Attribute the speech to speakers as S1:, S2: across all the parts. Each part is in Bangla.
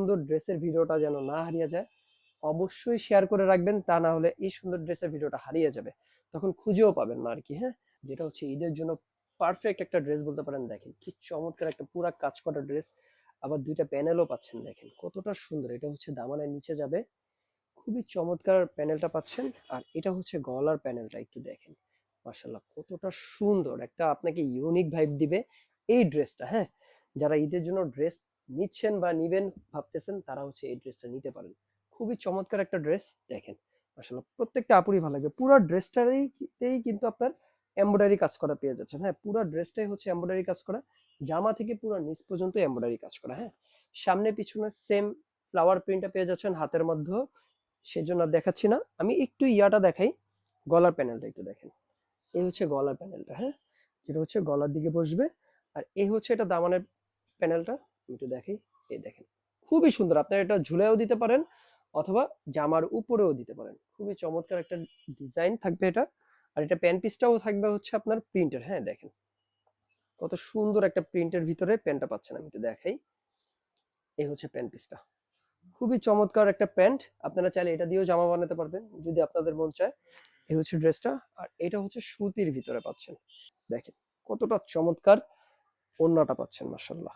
S1: সুন্দর ড্রেসের ভিডিওটা যেন না হারিয়ে যায়, অবশ্যই শেয়ার করে রাখবেন। তা না হলে এই সুন্দর ড্রেসের ভিডিওটা হারিয়ে যাবে, তখন খুঁজেও পাবেন না আর কি। হ্যাঁ, যেটা হচ্ছে ঈদের জন্য পারফেক্ট একটা ড্রেস বলতে পারেন। দেখেন কি চমৎকার একটা পুরা কাজ করা ড্রেস, আবার দুইটা প্যানেলও পাচ্ছেন। দেখেন কতটা সুন্দর, এটা হচ্ছে দামানের নিচে যাবে, খুবই চমৎকার প্যানেলটা পাচ্ছেন। আর এটা হচ্ছে গলার প্যানেলটা, একটু দেখেন মাশাআল্লাহ কতটা সুন্দর, একটা আপনাকে ইউনিক ভাইব দিবে এই ড্রেসটা। হ্যাঁ, যারা ঈদের জন্য ড্রেস নিচ্ছেন বা নিবেন ভাবতেছেন, তারা হচ্ছে এই ড্রেসটা নিতে পারেন। খুবই চমৎকার একটা ড্রেস। দেখেন মাশাআল্লাহ প্রত্যেকটা আপুরই ভালো লাগবে। পুরো ড্রেসটাতেই কিন্তু আপনার এমব্রয়ডারি কাজ করা পেয়ে যাচ্ছেন। হ্যাঁ, পুরো ড্রেসটাই হচ্ছে এমব্রয়ডারি কাজ করা, জামা থেকে পুরো নিচ পর্যন্ত এমব্রয়ডারি কাজ করা। হ্যাঁ, সামনে পিছনে সেম ফ্লাওয়ার প্রিন্টটা পেয়ে যাচ্ছেন হাতের মধ্যে, সেজন্য আর দেখাচ্ছি না। আমি একটু ইয়াটা দেখাই, গলার প্যানেলটা একটু দেখেন। এই হচ্ছে গলার প্যানেলটা। হ্যাঁ, যেটা হচ্ছে গলার দিকে বসবে। আর এই হচ্ছে এটা দামানের প্যানেলটা, আমি একটু দেখাই। এই দেখেন খুবই সুন্দর, আপনারা এটা ঝুলাইও দিতে পারেন অথবা জামার উপরেও দিতে পারেন। খুবই চমৎকার একটা ডিজাইন থাকবে এটা। আর এটা প্যান্ট পিসটাও থাকবে হচ্ছে আপনার প্রিন্টের। হ্যাঁ, দেখেন কত সুন্দর একটা প্রিন্টের ভিতরে প্যান্টটা পাচ্ছেন। আমি একটু দেখাই, এই হচ্ছে প্যান্ট পিসটা। খুবই চমৎকার একটা প্যান্ট, আপনারা চাইলে এটা দিয়েও জামা বানাতে পারবেন যদি আপনাদের মন চায়। এই হচ্ছে ড্রেসটা। আর এটা হচ্ছে সুতির ভিতরে পাচ্ছেন। দেখেন কতটা চমৎকার ওড়নাটা পাচ্ছেন, মাশাআল্লাহ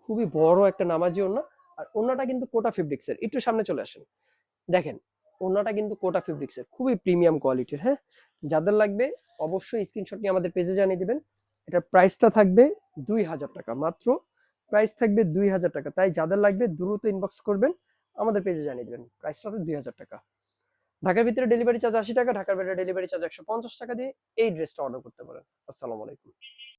S1: খুবই বড় একটা নামাজি ওড়না। আর ওড়নাটা কিন্তু কোটা ফেব্রিক্স এর, একটু সামনে চলে আসেন। দেখেন ওড়নাটা কিন্তু কোটা ফেব্রিক্স এর, খুবই প্রিমিয়াম কোয়ালিটির। হ্যাঁ, যাদের লাগবে অবশ্যই স্ক্রিনশট নিয়ে আমাদের পেজে জানিয়ে দিবেন। এটার প্রাইসটা থাকবে 2000 টাকা মাত্র, প্রাইস থাকবে 2000 টাকা। তাই যাদের লাগবে দ্রুত ইনবক্স করবেন, আমাদের পেজে জানিয়ে দিবেন। প্রাইসটা হচ্ছে 2000 টাকা। ঢাকার ভিতরে ডেলিভারি চার্জ 80 টাকা, ঢাকার বাইরে ডেলিভারি চার্জ 150 টাকা দিয়ে এই ড্রেসটা অর্ডার করতে পারেন। আসসালামু আলাইকুম।